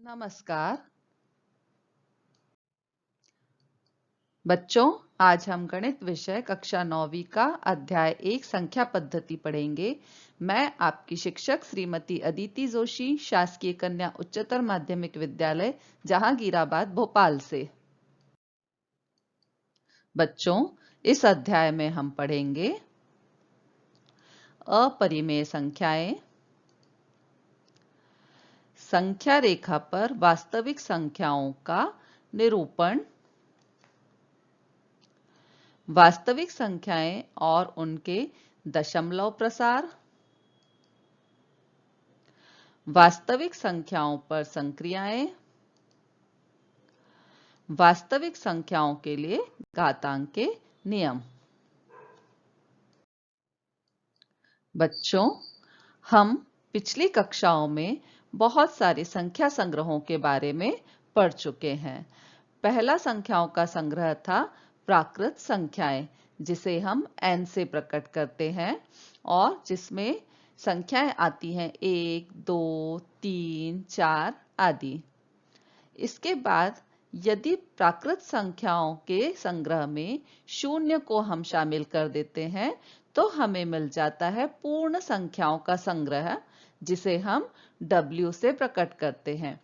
नमस्कार बच्चों, आज हम गणित विषय कक्षा 9वीं का अध्याय 1 संख्या पद्धति पढ़ेंगे। मैं आपकी शिक्षक श्रीमती अदिति जोशी, शासकीय कन्या उच्चतर माध्यमिक विद्यालय जहांगीराबाद भोपाल से। बच्चों, इस अध्याय में हम पढ़ेंगे अपरिमेय संख्याएं, संख्या रेखा पर वास्तविक संख्याओं का निरूपण, वास्तविक संख्याएं और उनके दशमलव प्रसार, वास्तविक संख्याओं पर संक्रियाएं, वास्तविक संख्याओं के लिए घातांक के नियम। बच्चों, हम पिछली कक्षाओं में बहुत सारे संख्या संग्रहों के बारे में पढ़ चुके हैं। पहला संख्याओं का संग्रह था प्राकृत संख्याएं, जिसे हम n से प्रकट करते हैं और जिसमें संख्याएं आती हैं 1, 2, 3, 4 आदि। इसके बाद यदि प्राकृत संख्याओं के संग्रह में शून्य को हम शामिल कर देते हैं तो हमें मिल जाता है पूर्ण संख्याओं का संग्रह, जिसे हम W से प्रकट करते हैं।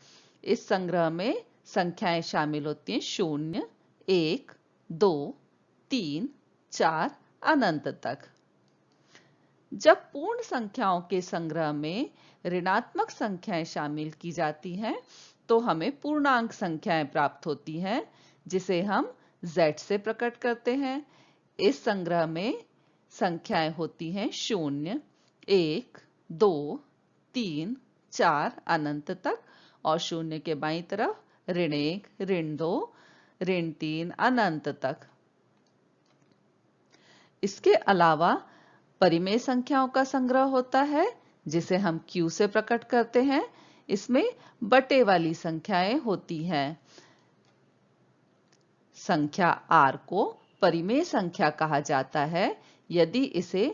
इस संग्रह में संख्याएं शामिल होती हैं 0, 1, 2, 3, 4 अनंत तक। जब पूर्ण संख्याओं के संग्रह में ऋणात्मक संख्याएं शामिल की जाती हैं तो हमें पूर्णांक संख्याएं प्राप्त होती हैं, जिसे हम Z से प्रकट करते हैं। इस संग्रह में संख्याएं होती हैं 0, 1, 2, 3, 4 अनंत तक और 0 के बाईं तरफ ऋण 1, ऋण 2, ऋण 3 अनंत तक। इसके अलावा परिमेय संख्याओं का संग्रह होता है, जिसे हम Q से प्रकट करते हैं। इसमें बटे वाली संख्याएं होती हैं। संख्या R को परिमेय संख्या कहा जाता है यदि इसे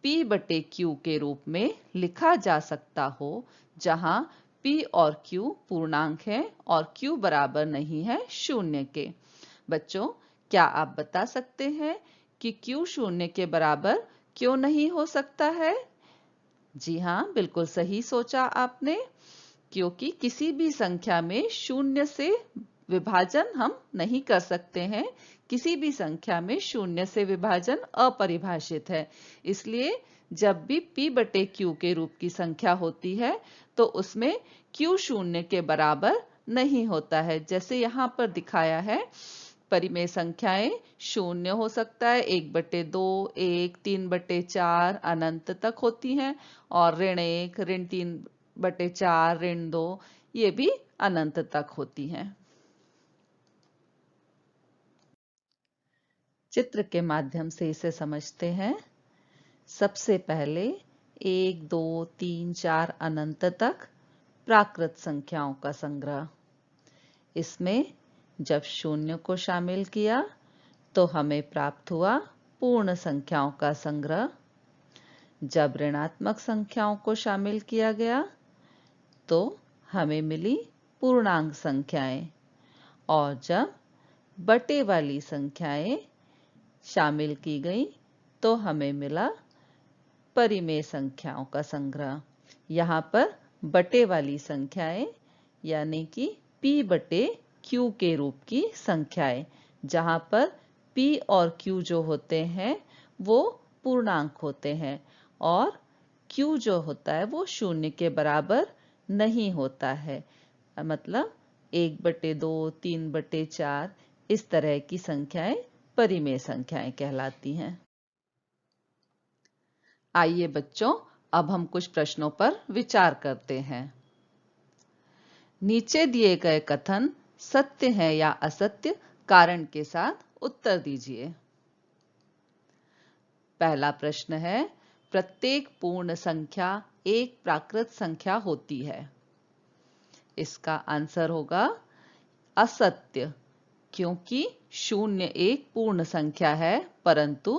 P बटे Q के रूप में लिखा जा सकता हो, जहां P और Q पूर्णांक हैं और Q बराबर नहीं है 0 के। बच्चों, क्या आप बता सकते हैं कि Q 0 के बराबर क्यों नहीं हो सकता है? जी हाँ, बिल्कुल सही सोचा आपने, क्योंकि किसी भी संख्या में 0 से विभाजन हम नहीं कर सकते हैं। किसी भी संख्या में 0 से विभाजन अपरिभाषित है। इसलिए जब भी P बटे Q के रूप की संख्या होती है तो उसमें Q 0 के बराबर नहीं होता है। जैसे यहाँ पर दिखाया है, परिमेय संख्याएं 0 हो सकता है, 1 बटे 2, 1, 3 बटे 4 अनंत तक होती हैं और ऋण 1, ऋण 3 बटे 4, ऋण 2 ये भी अनंत तक होती हैं। चित्र के माध्यम से इसे समझते हैं। सबसे पहले 1, 2, 3, 4 अनंत तक प्राकृत संख्याओं का संग्रह। इसमें जब 0 को शामिल किया तो हमें प्राप्त हुआ पूर्ण संख्याओं का संग्रह। जब ऋणात्मक संख्याओं को शामिल किया गया तो हमें मिली पूर्णांक संख्याएं और जब बटे वाली संख्याएं शामिल की गई तो हमें मिला परिमेय संख्याओं का संग्रह। यहाँ पर बटे वाली संख्याएं यानी कि P बटे Q के रूप की संख्याएं, जहाँ पर P और Q जो होते हैं वो पूर्णांक होते हैं और Q जो होता है वो 0 के बराबर नहीं होता है। मतलब 1 बटे 2, 3 बटे 4 इस तरह की संख्याएं परिमेय संख्याएं कहलाती हैं। आइए बच्चों, अब हम कुछ प्रश्नों पर विचार करते हैं। नीचे दिए गए कथन सत्य है या असत्य, कारण के साथ उत्तर दीजिए। पहला प्रश्न है, प्रत्येक पूर्ण संख्या एक प्राकृत संख्या होती है। इसका आंसर होगा असत्य, क्योंकि 0 एक पूर्ण संख्या है परंतु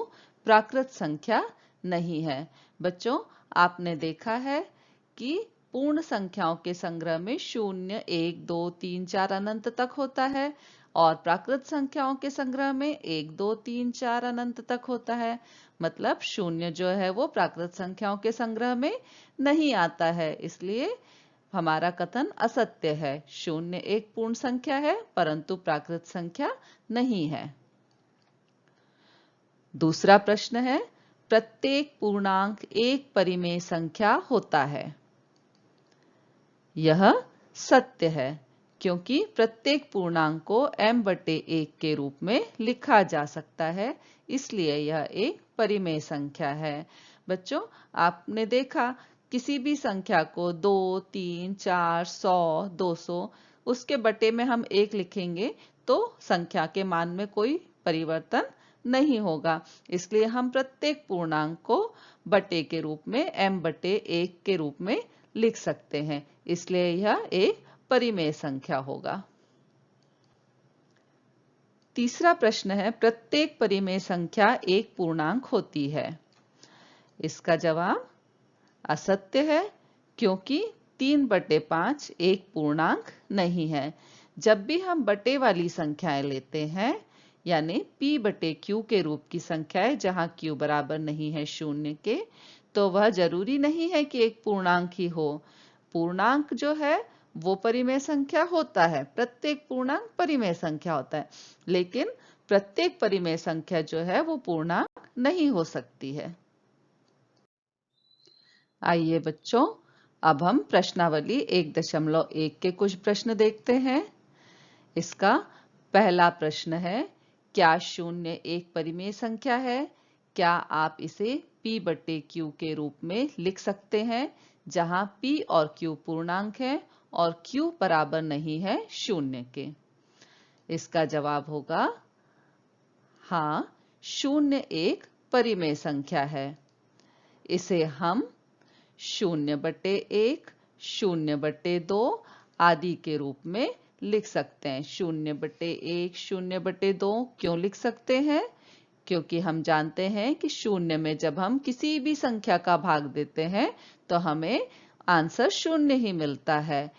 प्राकृत संख्या नहीं है। बच्चों, आपने देखा है कि पूर्ण संख्याओं के संग्रह में 0, 1, 2, 3, 4 अनंत तक होता है और प्राकृत संख्याओं के संग्रह में 1, 2, 3, 4 अनंत तक होता है। मतलब 0 जो है वो प्राकृत संख्याओं के संग्रह में नहीं आता है, इसलिए हमारा कथन असत्य है। 0 एक पूर्ण संख्या है परंतु प्राकृत संख्या नहीं है। दूसरा प्रश्न है, प्रत्येक पूर्णांक एक परिमेय संख्या होता है। यह सत्य है क्योंकि प्रत्येक पूर्णांक को m/1 के रूप में लिखा जा सकता है, इसलिए यह एक परिमेय संख्या है। बच्चों, आपने देखा किसी भी संख्या को 2, 3, 4, 100, 200 उसके बटे में हम 1 लिखेंगे तो संख्या के मान में कोई परिवर्तन नहीं होगा, इसलिए हम प्रत्येक पूर्णांक को बटे के रूप में m/1 के रूप में लिख सकते हैं, इसलिए यह एक परिमेय संख्या होगा। तीसरा प्रश्न है, प्रत्येक परिमेय संख्या एक पूर्णांक होती है। इसका जवाब असत्य है क्योंकि 3/5 एक पूर्णांक नहीं है। जब भी हम बटे वाली संख्याएं लेते हैं, यानी p/q के रूप की संख्याएं जहां q बराबर नहीं है 0 के, तो वह जरूरी नहीं है कि एक पूर्णांक ही हो। पूर्णांक जो है वो परिमेय संख्या होता है, प्रत्येक पूर्णांक परिमेय संख्या होता है, लेकिन प्रत्येक परिमेय संख्या जो है वो पूर्णांक नहीं हो सकती है। आइए बच्चों, अब हम प्रश्नावली 1.1 के कुछ प्रश्न देखते हैं। इसका पहला प्रश्न है, क्या 0 एक परिमेय संख्या है? क्या आप इसे p/q के रूप में लिख सकते हैं जहां p और q पूर्णांक है और q बराबर नहीं है 0 के? इसका जवाब होगा हाँ, 0 एक परिमेय संख्या है। इसे हम 0/1, 0/2 आदि के रूप में लिख सकते हैं। 0/1, 0/2 क्यों लिख सकते हैं? क्योंकि हम जानते हैं कि 0 में जब हम किसी भी संख्या का भाग देते हैं तो हमें आंसर 0 ही मिलता है,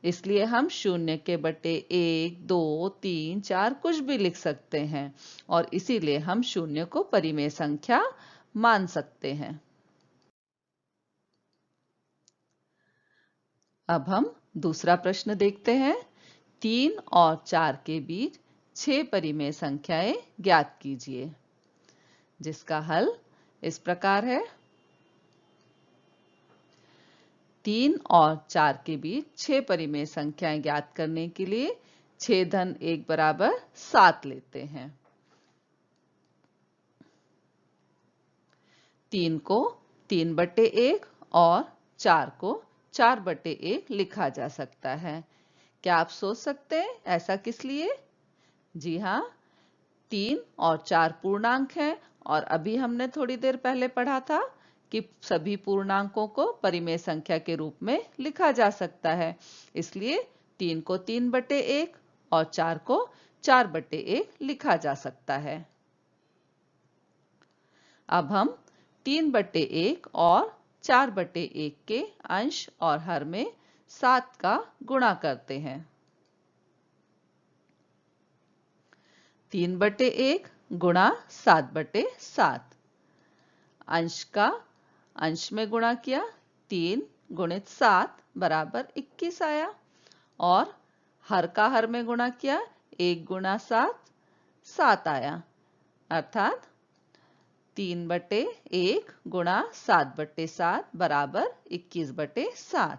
इसलिए हम 0 के बटे 1, 2, 3, 4 कुछ भी लिख सकते हैं और इसीलिए हम 0 को परिमेय संख्या मान सकते हैं। अब हम दूसरा प्रश्न देखते हैं। 3 और 4 के बीच 6 परिमेय संख्याएं ज्ञात कीजिए, जिसका हल इस प्रकार है। 3 और 4 के बीच 6 परिमेय संख्याएं ज्ञात करने के लिए 6 धन 1 बराबर 7 लेते हैं। 3 को 3/1 और 4 को 4/1 लिखा जा सकता है। क्या आप सोच सकते हैं ऐसा किस लिए? जी हाँ, 3 और 4 पूर्णांक हैं और अभी हमने थोड़ी देर पहले पढ़ा था कि सभी पूर्णांकों को परिमेय संख्या के रूप में लिखा जा सकता है, इसलिए 3 को 3/1 और 4 को 4/1 लिखा जा सकता है। अब हम 3/1 और 4/1 के अंश और हर में 7 का गुणा करते हैं। 3/1 गुणा 7/7। अंश का अंश में गुणा किया, 3 गुणित 7 बराबर 21 आया और हर का हर में गुणा किया, 1 गुणा 7 7 आया, अर्थात 3/1 गुणा 7/7 बराबर 21/7।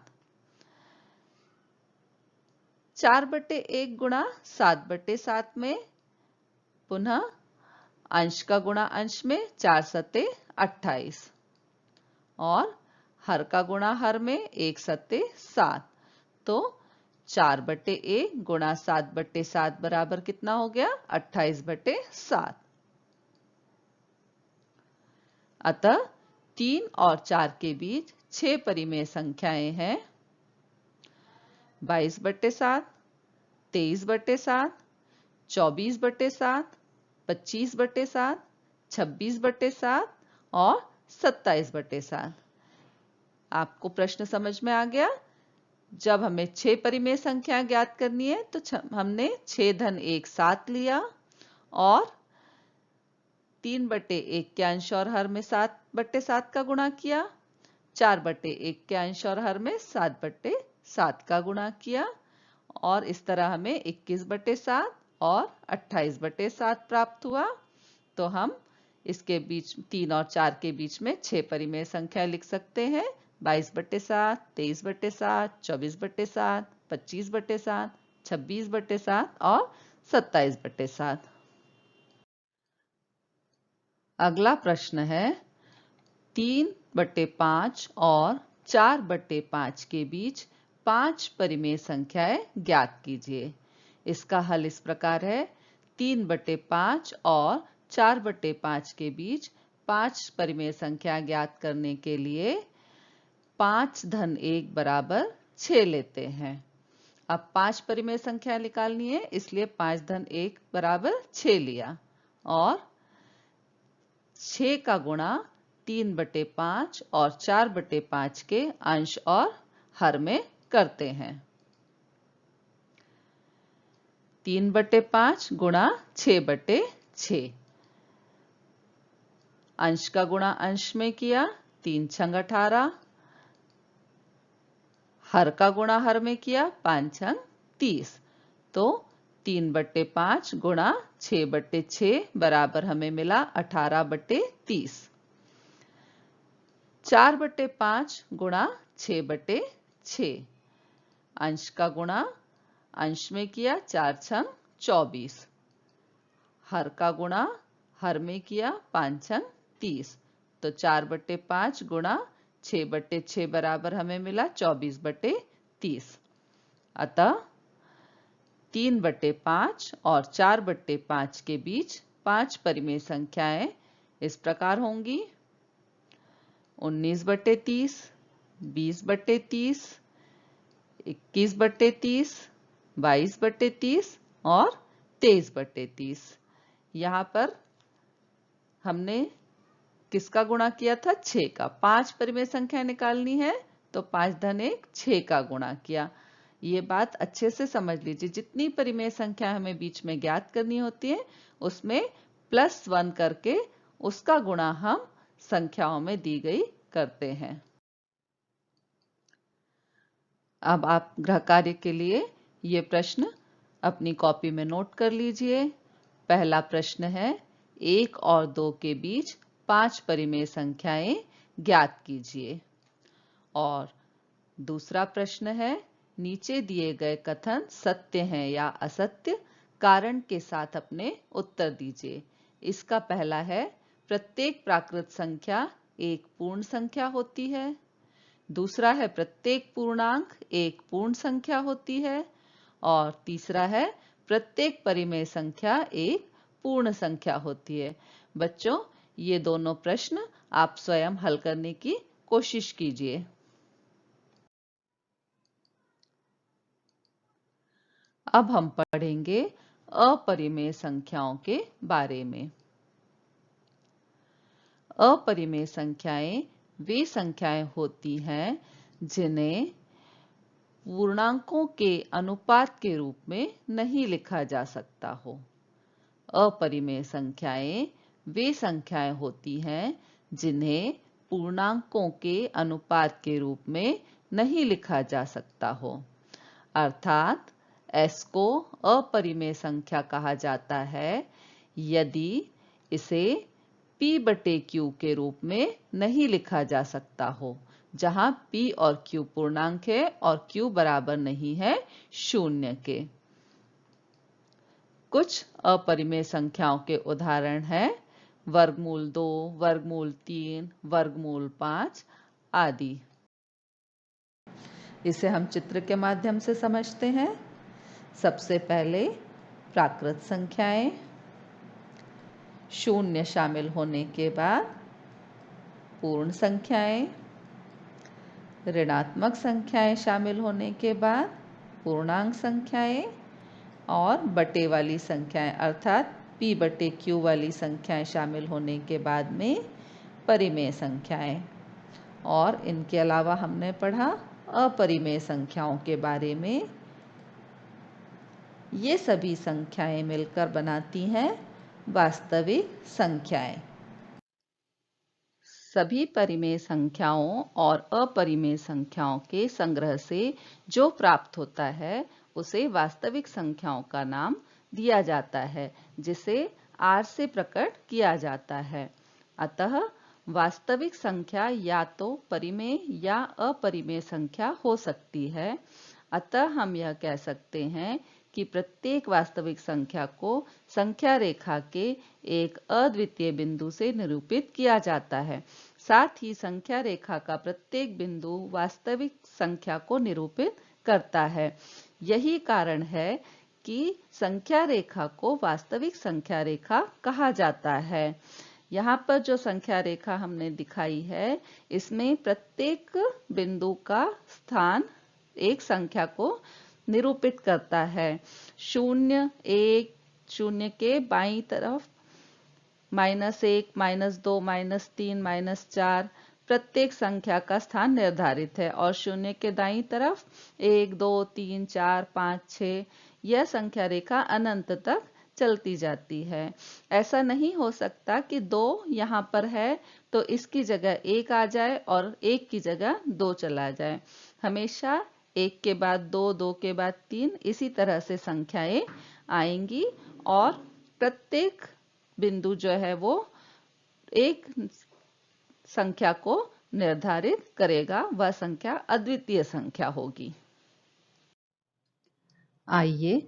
4/1 गुणा 7/7 में पुनः अंश का गुणा अंश में 4 सत्ते 28 और हर का गुणा हर में 1 सत्ते 7, तो 4/1 गुणा 7/7 बराबर कितना हो गया? 28/7। अतः 3 और 4 के बीच 6 परिमेय संख्याएं हैं। 22/7, 23/7, 24/7, 25/7, 26/7 और 27/7। आपको प्रश्न समझ में आ गया? जब हमें 6 परिमेय संख्या ज्ञात करनी है तो हमने 6 धन 1 7 लिया और 3/1 के अंश और हर में 7/7 का गुणा किया, 4/1 के अंश और हर में 7/7 का गुणा किया और इस तरह हमें 21/7 और 28/7 प्राप्त हुआ। तो हम इसके बीच 3 और 4 के बीच में 6 परिमेय संख्या लिख सकते हैं। 22/7, 23/7, 24/7, 25/7, 26/7 और 27/7। अगला प्रश्न है 3/5 और 4/5 के बीच 5 परिमेय संख्याएं ज्ञात कीजिए। इसका हल इस प्रकार है। 3/5 और 4/5 के बीच 5 परिमेय संख्या ज्ञात करने के लिए 5 धन 1 बराबर 6 लेते हैं। अब 5 परिमेय संख्या निकालनी है, इसलिए 5 धन 1 बराबर 6 लिया और 6 का गुणा 3/5 और 4/5 के अंश और हर में करते हैं। 3/5 गुणा 6/6, अंश का गुणा अंश में किया, 3 छंग 18, हर का गुणा हर में किया, 5 छंग 30। तो 3/5 गुणा 6/6 बराबर हमें मिला 18/30। 4/5 गुणा 6/6, अंश का गुणा अंश में किया, 4 छंग 24, हर का गुणा हर में किया, 5 छंग 30। तो 4/5 गुणा 6/6 बराबर हमें मिला 24/30। अतः 3/5 और 4/5 के बीच 5 परिमेय संख्याएं इस प्रकार होंगी: 19/30, 20/30, 21/30, 22/30 और 23/30। यहाँ पर हमने किसका गुणा किया था? 6 का। 5 परिमेय संख्या निकालनी है तो 5 धन 1 6 का गुणा किया। ये बात अच्छे से समझ लीजिए, जितनी परिमेय संख्या हमें बीच में ज्ञात करनी होती है उसमें +1 करके उसका गुणा हम संख्याओं में दी गई करते हैं। अब आप गृह कार्य के लिए ये प्रश्न अपनी कॉपी में नोट कर लीजिए। पहला प्रश्न है 1 और 2 के बीच 5 परिमेय संख्याएं ज्ञात कीजिए। और दूसरा प्रश्न है नीचे दिए गए कथन सत्य हैं या असत्य, कारण के साथ अपने उत्तर दीजिए। इसका पहला है प्रत्येक प्राकृत संख्या एक पूर्ण संख्या होती है। दूसरा है प्रत्येक पूर्णांक एक पूर्ण संख्या होती है। और तीसरा है प्रत्येक परिमेय संख्या एक पूर्ण संख्या होती है। बच्चों, ये दोनों प्रश्न आप स्वयं हल करने की कोशिश कीजिए। अब हम पढ़ेंगे अपरिमेय संख्याओं के बारे में। अपरिमेय संख्याएं वे संख्याएं होती हैं जिन्हें पूर्णांकों के अनुपात के रूप में नहीं लिखा जा सकता हो। अपरिमेय संख्याएं वे संख्याएं होती हैं जिन्हें पूर्णांकों के अनुपात के रूप में नहीं लिखा जा सकता हो। अर्थात S को अपरिमेय संख्या कहा जाता है यदि इसे P/Q के रूप में नहीं लिखा जा सकता हो, जहां P और Q पूर्णांक है और Q बराबर नहीं है 0 के। कुछ अपरिमेय संख्याओं के उदाहरण हैं वर्गमूल 2, वर्गमूल 3, वर्गमूल 5 आदि। इसे हम चित्र के माध्यम से समझते हैं। सबसे पहले प्राकृत संख्याएं, 0 शामिल होने के बाद पूर्ण संख्याएं, ऋणात्मक संख्याएं शामिल होने के बाद पूर्णांक संख्याएं और बटे वाली संख्याएं अर्थात P/Q वाली संख्याएं शामिल होने के बाद में परिमेय संख्याएं। और इनके अलावा हमने पढ़ा अपरिमेय संख्याओं के बारे में। ये सभी संख्याएं मिलकर बनाती हैं वास्तविक संख्याएं। सभी परिमेय संख्याओं और अपरिमेय संख्याओं के संग्रह से जो प्राप्त होता है उसे वास्तविक संख्याओं का नाम दिया जाता है, जिसे R से प्रकट किया जाता है। अतः वास्तविक संख्या या तो परिमेय या अपरिमेय संख्या हो सकती है। अतः हम यह कह सकते हैं कि प्रत्येक वास्तविक संख्या को संख्या रेखा के एक अद्वितीय बिंदु से निरूपित किया जाता है। साथ ही संख्या रेखा का प्रत्येक बिंदु वास्तविक संख्या को निरूपित करता है। यही कारण है कि संख्या रेखा को वास्तविक संख्या रेखा कहा जाता है। यहाँ पर जो संख्या रेखा हमने दिखाई है, इसमें प्रत्येक बिंदु का स्थान एक संख्या को निरूपित करता है। 0, 1, 0 के बाईं तरफ -1, -2, -3, -4 प्रत्येक संख्या का स्थान निर्धारित है और 0 के दाईं तरफ 1, 2, 3, 4, 5, 6 यह संख्या रेखा अनंत तक चलती जाती है। ऐसा नहीं हो सकता कि 2 यहाँ पर है तो इसकी जगह 1 आ जाए और 1 की जगह 2 चला जाए। हमेशा 1 के बाद 2, 2 के बाद 3 इसी तरह से संख्याएं आएंगी और प्रत्येक बिंदु जो है वो एक संख्या को निर्धारित करेगा। वह संख्या अद्वितीय संख्या होगी। आइए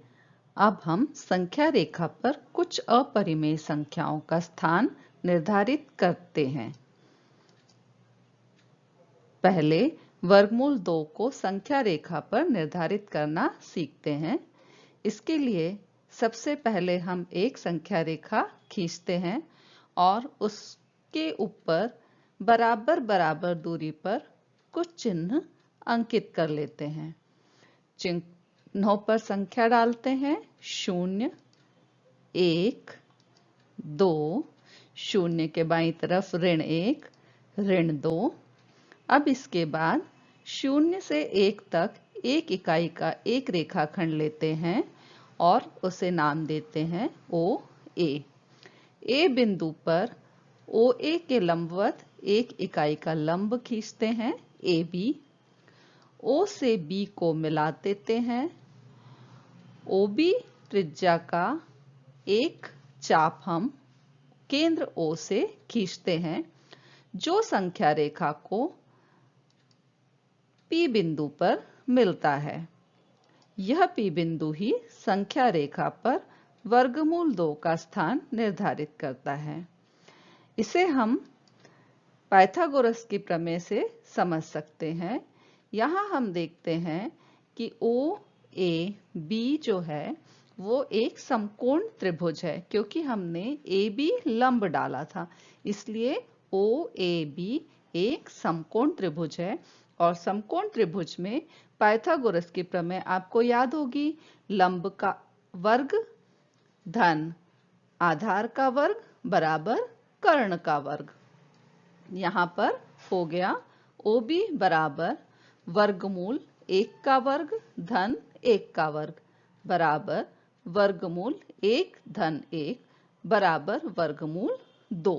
अब हम संख्या रेखा पर कुछ अपरिमेय संख्याओं का स्थान निर्धारित करते हैं। पहले वर्गमूल 2 को संख्या रेखा पर निर्धारित करना सीखते हैं। इसके लिए सबसे पहले हम एक संख्या रेखा खींचते हैं और उसके ऊपर बराबर बराबर दूरी पर कुछ चिन्ह अंकित कर लेते हैं। चिन्हों पर संख्या डालते हैं 0, 1, 2, 0 के बाईं तरफ -1, -2। अब इसके बाद 0 से 1 तक एक इकाई का एक रेखाखंड लेते हैं और उसे नाम देते हैं OA। A बिंदु पर OA के लंबवत एक इकाई का लंब खींचते हैं AB। O से B को मिला देते हैं। OB त्रिज्या का एक चाप हम केंद्र O से खींचते हैं, जो संख्या रेखा को P बिंदु पर मिलता है। यह P बिंदु ही संख्या रेखा पर वर्गमूल 2 का स्थान निर्धारित करता है। इसे हम पाइथागोरस की प्रमेय से समझ सकते हैं। यहाँ हम देखते हैं कि OAB जो है वो एक समकोण त्रिभुज है, क्योंकि हमने AB लंब डाला था, इसलिए OAB एक समकोण त्रिभुज है। और समकोण त्रिभुज में पाइथागोरस की प्रमेय आपको याद होगी, लंब का वर्ग धन आधार का वर्ग बराबर कर्ण का वर्ग। यहाँ पर हो गया OB बराबर वर्गमूल 1 का वर्ग धन 1 का वर्ग बराबर वर्गमूल 1 धन 1 बराबर वर्गमूल 2।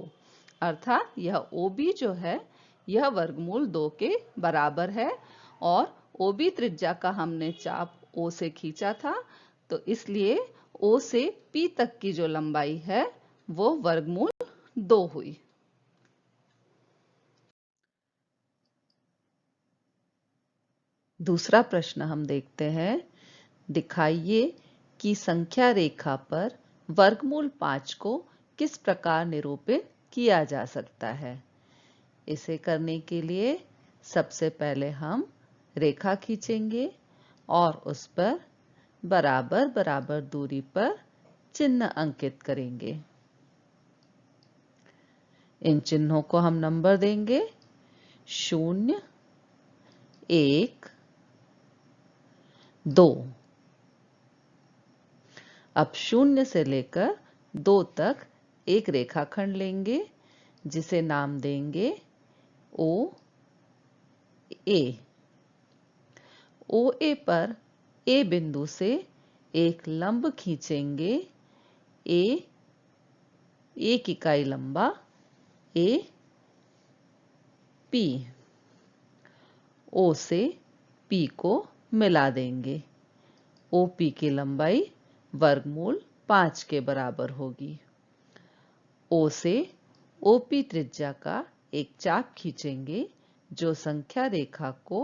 अर्थात यह OB जो है यह वर्गमूल 2 के बराबर है और OB त्रिज्या का हमने चाप O से खींचा था, तो इसलिए O से P तक की जो लंबाई है वो वर्गमूल 2 हुई। दूसरा प्रश्न हम देखते हैं। दिखाइए कि संख्या रेखा पर वर्गमूल 5 को किस प्रकार निरूपित किया जा सकता है। इसे करने के लिए सबसे पहले हम रेखा खींचेंगे और उस पर बराबर बराबर दूरी पर चिन्ह अंकित करेंगे। इन चिन्हों को हम नंबर देंगे 0, 1, 2। अब 0 से लेकर 2 तक एक रेखाखंड लेंगे जिसे नाम देंगे O ए। OA पर ए बिंदु से एक लंब खींचेंगे। ए, एक इकाई लंबा ए पी। O से P को मिला देंगे। OP की लंबाई वर्गमूल 5 के बराबर होगी। O से OP त्रिज्या का एक चाप खींचेंगे जो संख्या रेखा को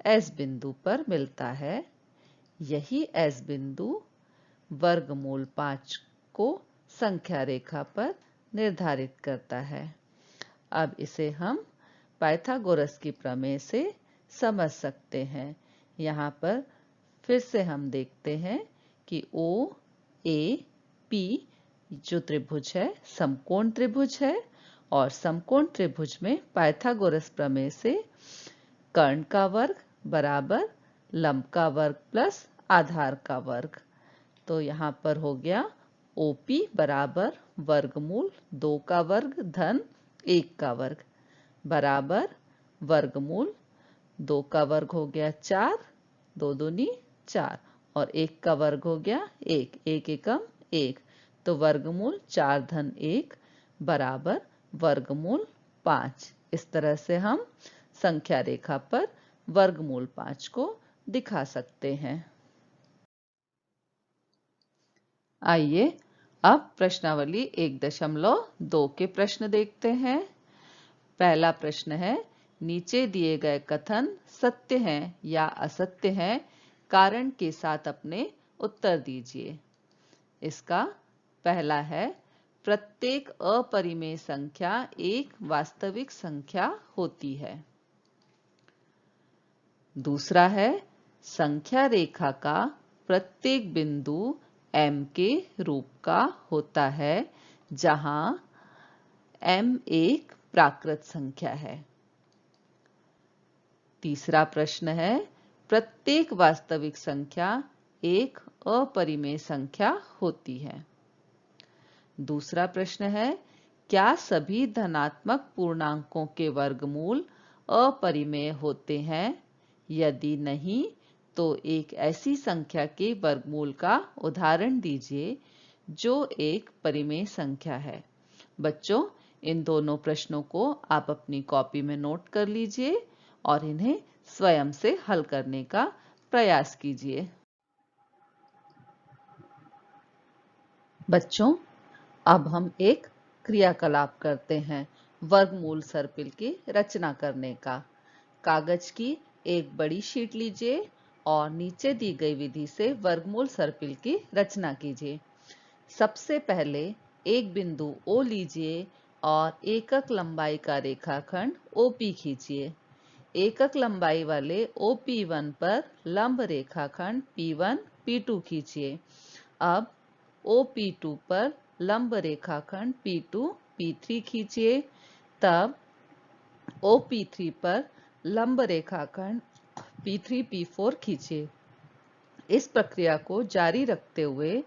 S बिंदु पर मिलता है। यही S बिंदु वर्गमूल 5 को संख्या रेखा पर निर्धारित करता है। अब इसे हम पाइथागोरस की प्रमेय से समझ सकते हैं। यहाँ पर फिर से हम देखते हैं कि O A P जो त्रिभुज है समकोण त्रिभुज है और समकोण त्रिभुज में पाइथागोरस प्रमेय से कर्ण का वर्ग बराबर लंब का वर्ग प्लस आधार का वर्ग। तो यहाँ पर हो गया OP बराबर वर्गमूल 2 का वर्ग धन 1 का वर्ग बराबर वर्गमूल 2 का वर्ग हो गया 4, 2 दूनी 4 और 1 का वर्ग हो गया 1, 1 एकम 1। तो वर्गमूल 4 धन 1 बराबर वर्गमूल 5। इस तरह से हम संख्या रेखा पर वर्गमूल 5 को दिखा सकते हैं। आइए अब प्रश्नावली 1.2 के प्रश्न देखते हैं। पहला प्रश्न है, नीचे दिए गए कथन सत्य हैं या असत्य हैं, कारण के साथ अपने उत्तर दीजिए। इसका पहला है, प्रत्येक अपरिमेय संख्या एक वास्तविक संख्या होती है। दूसरा है, संख्या रेखा का प्रत्येक बिंदु M के रूप का होता है जहां M एक प्राकृत संख्या है। तीसरा प्रश्न है, प्रत्येक वास्तविक संख्या एक अपरिमेय संख्या होती है। दूसरा प्रश्न है, क्या सभी धनात्मक पूर्णांकों के वर्गमूल अपरिमेय होते हैं? यदि नहीं, तो एक ऐसी संख्या के वर्गमूल का उदाहरण दीजिए जो एक परिमेय संख्या है। बच्चों, इन दोनों प्रश्नों को आप अपनी कॉपी में नोट कर लीजिए और इन्हें स्वयं से हल करने का प्रयास कीजिए। बच्चों, अब हम एक क्रियाकलाप करते हैं, वर्गमूल सर्पिल की रचना करने का। कागज की एक बड़ी शीट लीजिए और नीचे दी गई विधि से वर्गमूल सर्पिल की रचना कीजिए। सबसे पहले एक बिंदु O लीजिए और एकक लंबाई का रेखाखंड OP खींचिए। एकक लंबाई वाले OP1 पर लंब रेखाखंड P1, P2 खींचिए। अब OP2 पर लंब रेखाखंड P2, P3 खींचिए। तब OP3 पर लंब रेखाखंड P3, P4 खींचिए। इस प्रक्रिया को जारी रखते हुए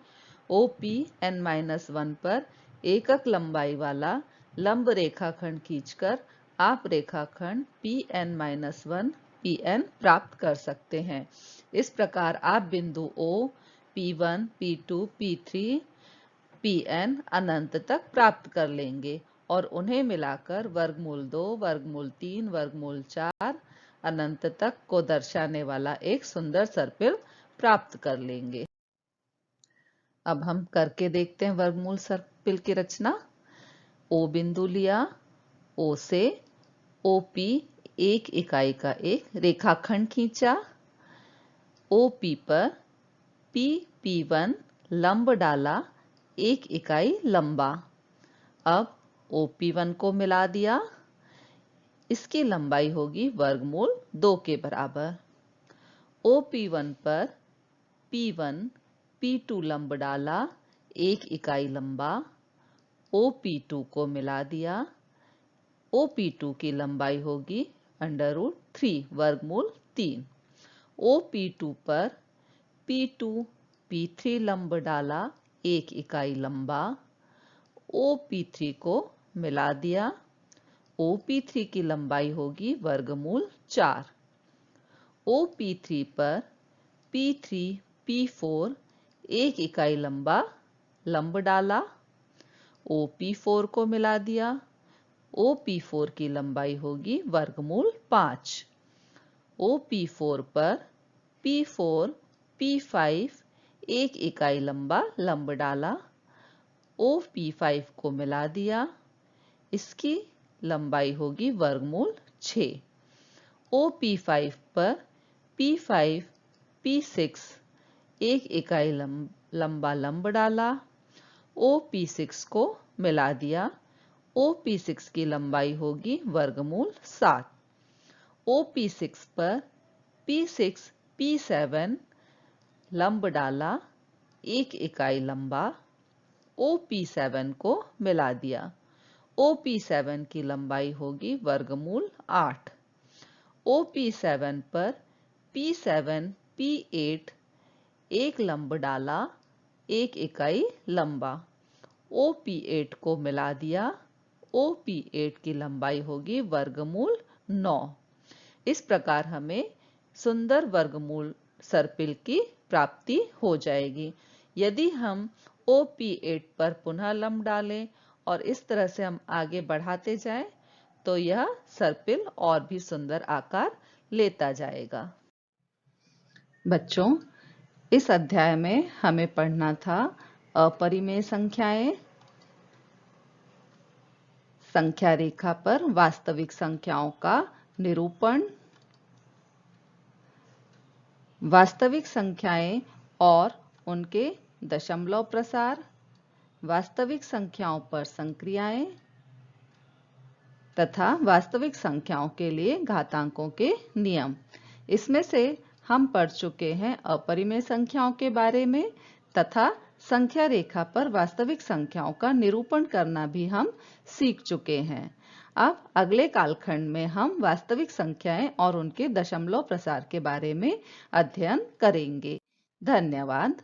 OPN-1 पर एकक लंबाई वाला लंब रेखाखंड खींचकर आप रेखाखंड PN-1 PN प्राप्त कर सकते हैं। इस प्रकार आप बिंदु O, P1, P2, P3, Pn अनंत तक प्राप्त कर लेंगे और उन्हें मिलाकर वर्गमूल 2, वर्गमूल 3, वर्गमूल 4 अनंत तक को दर्शाने वाला एक सुंदर सर्पिल प्राप्त कर लेंगे। अब हम करके देखते हैं वर्गमूल सर्पिल की रचना। O बिंदु लिया, O से OP एक इकाई का एक रेखाखंड खींचा। OP पर P1 लंब डाला, एक इकाई लंबा। अब OP1 को मिला दिया, इसकी लंबाई होगी वर्गमूल 2 के बराबर। OP1 पर P1 P2 लंब डाला, एक इकाई लंबा। OP2 को मिला दिया, OP2 की लंबाई होगी √3 वर्गमूल 3। OP2 पर P2 P3 लंब डाला, एक इकाई लंबा। OP3 को मिला दिया, OP3 की लंबाई होगी वर्गमूल 4। OP3 पर P3 P4 1 इकाई लंबा लंब डाला, OP4 को मिला दिया। OP4 की लंबाई होगी वर्गमूल 5। OP4 पर P4 P5 1 इकाई लंबा लंब डाला, OP5 को मिला दिया। इसकी लंबाई होगी वर्गमूल 6। OP5 पर P5 P6 1 इकाई लंबा लंब डाला, OP6 को मिला दिया। OP6 की लंबाई होगी वर्गमूल 7। OP6 पर P6 P7 लंब डाला, 1 इकाई लंबा, OP7 को मिला दिया। OP7 की लंबाई होगी वर्गमूल 8। OP7 पर P7 P8 1 लंब डाला, 1 इकाई लंबा, OP8 को मिला दिया। OP8 की लंबाई होगी वर्गमूल 9। इस प्रकार हमें सुंदर वर्गमूल सर्पिल की प्राप्ति हो जाएगी। यदि हम OP8 पर पुनः लंब डालें और इस तरह से हम आगे बढ़ाते जाएं, तो यह सर्पिल और भी सुंदर आकार लेता जाएगा। बच्चों, इस अध्याय में हमें पढ़ना था अपरिमेय संख्याएं, संख्या रेखा पर वास्तविक संख्याओं का निरूपण, वास्तविक संख्याएं और उनके दशमलव प्रसार, वास्तविक संख्याओं पर संक्रियाएं तथा वास्तविक संख्याओं के लिए घातांकों के नियम। इसमें से हम पढ़ चुके हैं अपरिमेय संख्याओं के बारे में तथा संख्या रेखा पर वास्तविक संख्याओं का निरूपण करना भी हम सीख चुके हैं। अब अगले कालखंड में हम वास्तविक संख्याएं और उनके दशमलव प्रसार के बारे में अध्ययन करेंगे। धन्यवाद।